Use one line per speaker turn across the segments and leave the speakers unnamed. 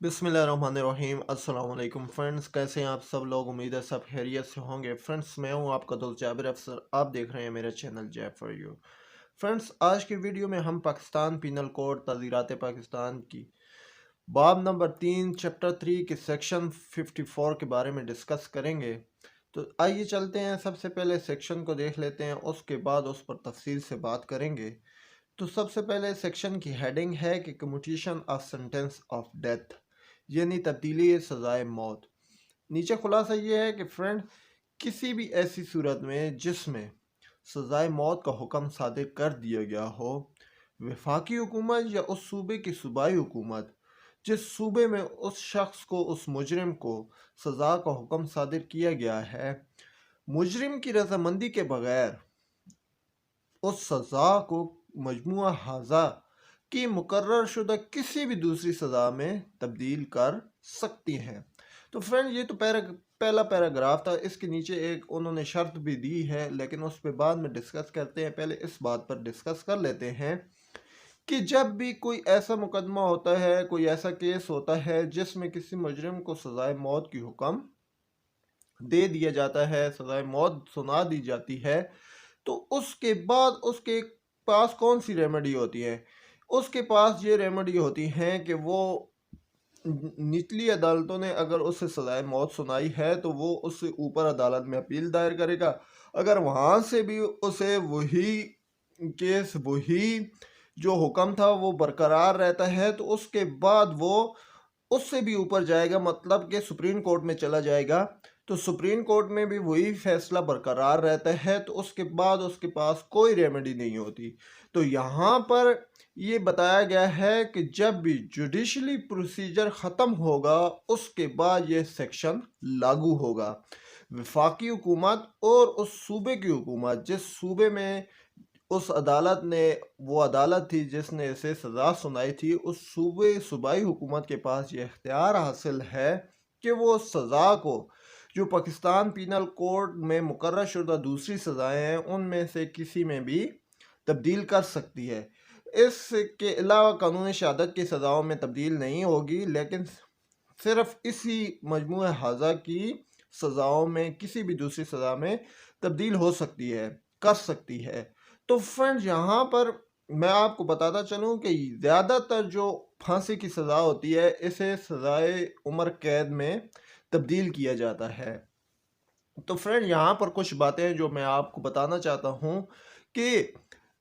बिस्मिल्लाहिर्रहमानिर्रहीम अस्सलाम वालेकुम फ्रेंड्स, कैसे हैं आप सब लोग। उम्मीद है सब खैरियत से होंगे। फ्रेंड्स, मैं हूं आपका दोस्त जाबिर अफसर। आप देख रहे हैं मेरा चैनल जैब फॉर यू। फ्रेंड्स, आज की वीडियो में हम पाकिस्तान पीनल कोड ताज़ीरात पाकिस्तान की बाब नंबर 3 चैप्टर 3 के सेक्शन 54 के बारे में डिस्कस करेंगे। तो आइए चलते हैं, सबसे पहले सेक्शन को देख लेते हैं, उसके बाद उस पर तफसील से बात करेंगे। तो सबसे पहले सेक्शन की हेडिंग है कि commutation of sentence of death, यानी तब्दीली सज़ाए मौत। नीचे खुलासा ये है कि फ्रेंड, किसी भी ऐसी सूरत में जिसमें सज़ाए मौत का हुक्म सादिर कर दिया गया हो, वफाकी हुकूमत या उस सूबे की सूबाई हुकूमत जिस सूबे में उस शख्स को, उस मुजरिम को सज़ा का हुक्म सादिर किया गया है, मुजरिम की रजामंदी के बगैर उस सज़ा को मजमुआ हाजा की मुकर्रर शुदा किसी भी दूसरी सज़ा में तब्दील कर सकती हैं। तो फ्रेंड, ये तो पहला पैराग्राफ था। इसके नीचे एक उन्होंने शर्त भी दी है, लेकिन उस पर बाद में डिस्कस करते हैं। पहले इस बात पर डिस्कस कर लेते हैं कि जब भी कोई ऐसा मुकदमा होता है, कोई ऐसा केस होता है जिसमें किसी मुजरिम को सज़ाए मौत की हुक्म दे दिया जाता है, सज़ाए मौत सुना दी जाती है, तो उसके बाद उसके पास कौन सी रेमेडी होती है? उसके पास ये रेमेडी होती है कि वो निचली अदालतों ने अगर उसे सज़ाए मौत सुनाई है तो वो उससे ऊपर अदालत में अपील दायर करेगा। अगर वहाँ से भी उसे वही केस, वही जो हुक्म था वो बरकरार रहता है, तो उसके बाद वो उससे भी ऊपर जाएगा, मतलब कि सुप्रीम कोर्ट में चला जाएगा। तो सुप्रीम कोर्ट में भी वही फैसला बरकरार रहता है, तो उसके बाद उसके पास कोई रेमेडी नहीं होती। तो यहाँ पर ये बताया गया है कि जब भी जुडिशली प्रोसीजर ख़त्म होगा, उसके बाद ये सेक्शन लागू होगा। वफाकी हुकूमत और उस सूबे की हुकूमत जिस सूबे में उस अदालत ने, वो अदालत थी जिसने इसे सज़ा सुनाई थी, उस सूबाई हुकूमत के पास ये इख्तियार हासिल है कि वो सज़ा को, जो पाकिस्तान पीनल कोड में मुकर्रर शुदा दूसरी सज़ाएँ हैं, उनमें से किसी में भी तब्दील कर सकती है। इसके अलावा कानूनी शहादत की सज़ाओं में तब्दील नहीं होगी, लेकिन सिर्फ इसी मजमूए हाजा की सज़ाओं में किसी भी दूसरी सज़ा में तब्दील हो सकती है, कर सकती है। तो फ्रेंड्स, यहाँ पर मैं आपको बताता चलूँ कि ज़्यादातर जो फांसी की सज़ा होती है, इसे सज़ाए उम्र कैद में तब्दील किया जाता है। तो फ्रेंड, यहाँ पर कुछ बातें जो मैं आपको बताना चाहता हूँ कि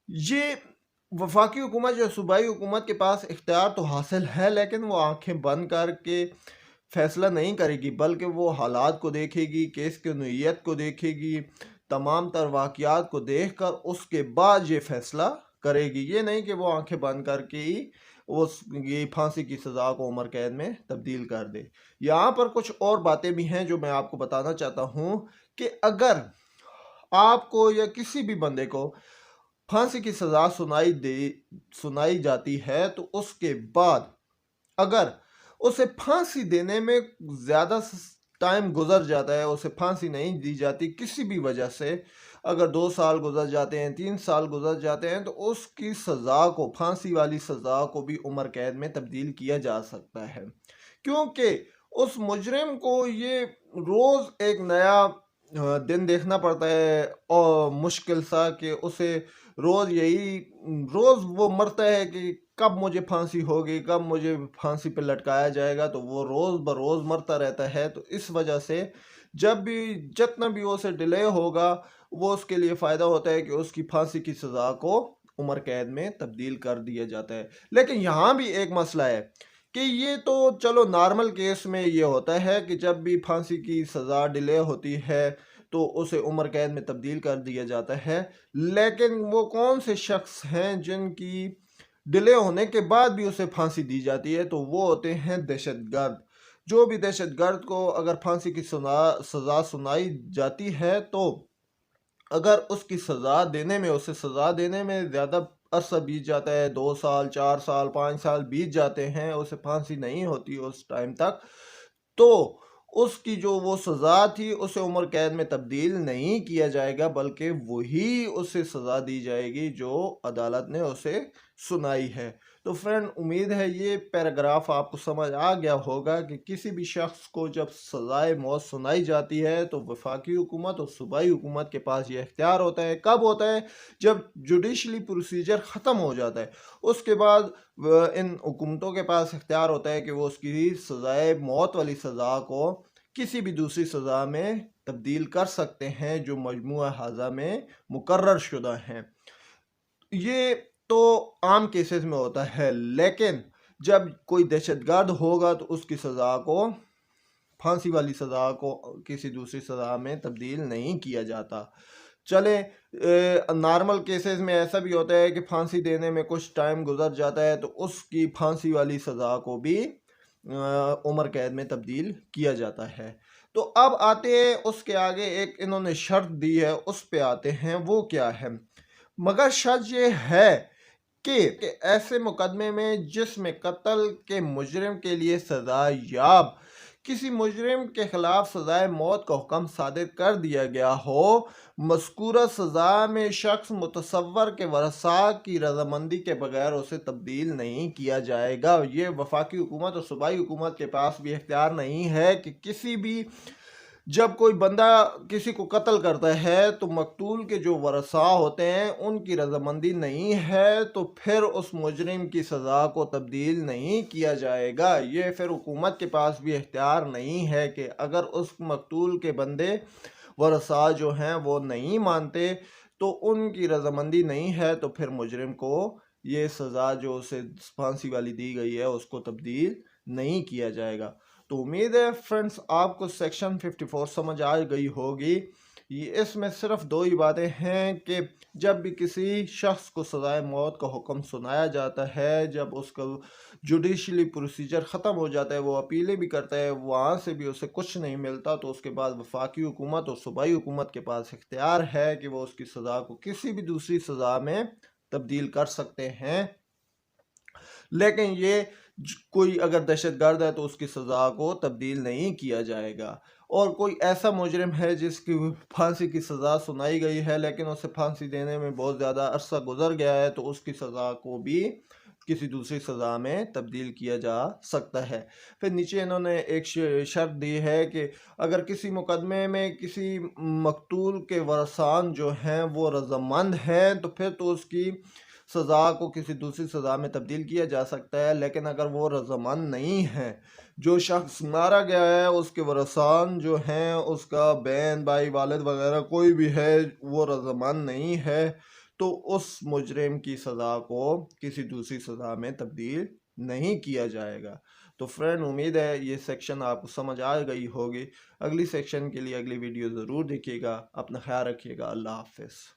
ये वफाकी हुकूमत या सूबाई हुकूमत के पास इख्तियार तो हासिल है, लेकिन वो आंखें बंद करके फैसला नहीं करेगी, बल्कि वो हालात को देखेगी, केस की नोयत को देखेगी, तमाम तर वाक़यात को देख कर उसके बाद ये फैसला करेगी। ये नहीं कि वो आंखें बंद करके ही उस ये फांसी की सज़ा को उम्र कैद में तब्दील कर दे। यहाँ पर कुछ और बातें भी हैं जो मैं आपको बताना चाहता हूँ कि अगर आपको या किसी भी बंदे को फांसी की सज़ा सुनाई जाती है, तो उसके बाद अगर उसे फांसी देने में ज़्यादा टाइम गुजर जाता है, उसे फांसी नहीं दी जाती किसी भी वजह से, अगर 2 साल गुजर जाते हैं, 3 साल गुजर जाते हैं, तो उसकी सज़ा को, फांसी वाली सज़ा को भी उम्र कैद में तब्दील किया जा सकता है। क्योंकि उस मुजरिम को ये रोज़ एक नया दिन देखना पड़ता है और मुश्किल सा, कि उसे रोज़ वो मरता है कि कब मुझे फांसी होगी, कब मुझे फांसी पे लटकाया जाएगा। तो वो रोज़ बरोज़ मरता रहता है। तो इस वजह से जब भी, जितना भी उसे डिले होगा, वो उसके लिए फ़ायदा होता है कि उसकी फांसी की सज़ा को उम्र कैद में तब्दील कर दिया जाता है। लेकिन यहाँ भी एक मसला है कि ये तो चलो नॉर्मल केस में ये होता है कि जब भी फांसी की सज़ा डिले होती है तो उसे उम्र कैद में तब्दील कर दिया जाता है। लेकिन वो कौन से शख्स हैं जिनकी डिले होने के बाद भी उसे फांसी दी जाती है? तो वो होते हैं दहशतगर्द। जो भी दहशतगर्द को अगर फांसी की सज़ा सुनाई जाती है, तो अगर उसकी उसे सज़ा देने में ज़्यादा अरसा बीत जाता है, 2 साल, 4 साल, 5 साल बीत जाते हैं, उसे फांसी नहीं होती उस टाइम तक, तो उसकी जो वो सज़ा थी उसे उम्र कैद में तब्दील नहीं किया जाएगा, बल्कि वही उसे सज़ा दी जाएगी जो अदालत ने उसे सुनाई है। तो फ्रेंड उम्मीद है ये पैराग्राफ आपको समझ आ गया होगा कि किसी भी शख्स को जब सज़ाए मौत सुनाई जाती है तो वफाकी हुकूमत और सूबाई हुकूमत के पास ये इख्तियार होता है। कब होता है? जब जुडिशली प्रोसीजर ख़त्म हो जाता है, उसके बाद इन हुकूमतों के पास इख्तियार होता है कि वो उसकी सज़ाए मौत वाली सज़ा को किसी भी दूसरी सज़ा में तब्दील कर सकते हैं जो मजमूआ हाजा में मुकर्रर शुदा हैं। ये तो आम केसेस में होता है, लेकिन जब कोई दहशतगर्द होगा तो उसकी सज़ा को, फांसी वाली सज़ा को किसी दूसरी सज़ा में तब्दील नहीं किया जाता। चले नॉर्मल केसेस में ऐसा भी होता है कि फांसी देने में कुछ टाइम गुजर जाता है तो उसकी फांसी वाली सज़ा को भी उम्र कैद में तब्दील किया जाता है। तो अब आते हैं उसके आगे, एक इन्होंने शर्त दी है उस पे आते हैं, वो क्या है? मगर शर्त ये है कि ऐसे मुकदमे में जिसमें कत्ल के मुजरिम के लिए सजा याब किसी मुजरिम के खिलाफ सजाए मौत का हुक्म सादिर कर दिया गया हो, मज़कूरा सजा में शख्स मुतसव्वर के वरसा की रजामंदी के बगैर उसे तब्दील नहीं किया जाएगा। ये वफाकी हुकूमत और सूबाई हुकूमत के पास भी इख्तियार नहीं है कि किसी भी, जब कोई बंदा किसी को कत्ल करता है तो मकतूल के जो वरसा होते हैं उनकी रजामंदी नहीं है तो फिर उस मुजरिम की सज़ा को तब्दील नहीं किया जाएगा। ये फिर हुकूमत के पास भी इख्तियार नहीं है कि अगर उस मकतूल के बंदे वरसा जो हैं वो नहीं मानते तो उनकी रजामंदी नहीं है तो फिर मुजरिम को ये सज़ा जो उसे फांसी वाली दी गई है उसको तब्दील नहीं किया जाएगा। तो उम्मीद है फ्रेंड्स आपको सेक्शन 54 समझ आ गई होगी। ये इसमें सिर्फ दो ही बातें हैं कि जब भी किसी शख्स को सज़ाए मौत का हुक्म सुनाया जाता है, जब उसका जुडिशली प्रोसीजर ख़त्म हो जाता है, वो अपीलें भी करता है, वहाँ से भी उसे कुछ नहीं मिलता, तो उसके बाद वफाकी हुकूमत और सूबाई हुकूमत के पास इख्तियार है कि वो उसकी सज़ा को किसी भी दूसरी सज़ा में तब्दील कर सकते हैं। लेकिन ये कोई अगर दहशतगर्द है तो उसकी सज़ा को तब्दील नहीं किया जाएगा। और कोई ऐसा मुजरिम है जिसकी फांसी की सज़ा सुनाई गई है लेकिन उसे फांसी देने में बहुत ज़्यादा अरसा गुजर गया है तो उसकी सज़ा को भी किसी दूसरी सज़ा में तब्दील किया जा सकता है। फिर नीचे इन्होंने एक शर्त दी है कि अगर किसी मुकदमे में किसी मकतूल के वरसान जो हैं वो रज़ामंद हैं तो फिर तो उसकी सज़ा को किसी दूसरी सज़ा में तब्दील किया जा सकता है। लेकिन अगर वो रज़ामंद नहीं है, जो शख्स मारा गया है उसके वरसान जो हैं, उसका बहन भाई वालिद वगैरह कोई भी है, वो रज़ामंद नहीं है तो उस मुजरिम की सज़ा को किसी दूसरी सज़ा में तब्दील नहीं किया जाएगा। तो फ्रेंड उम्मीद है ये सेक्शन आपको समझ आ गई होगी। अगली सेक्शन के लिए अगली वीडियो ज़रूर देखिएगा। अपना ख्याल रखिएगा। अल्लाह हाफ़िज़।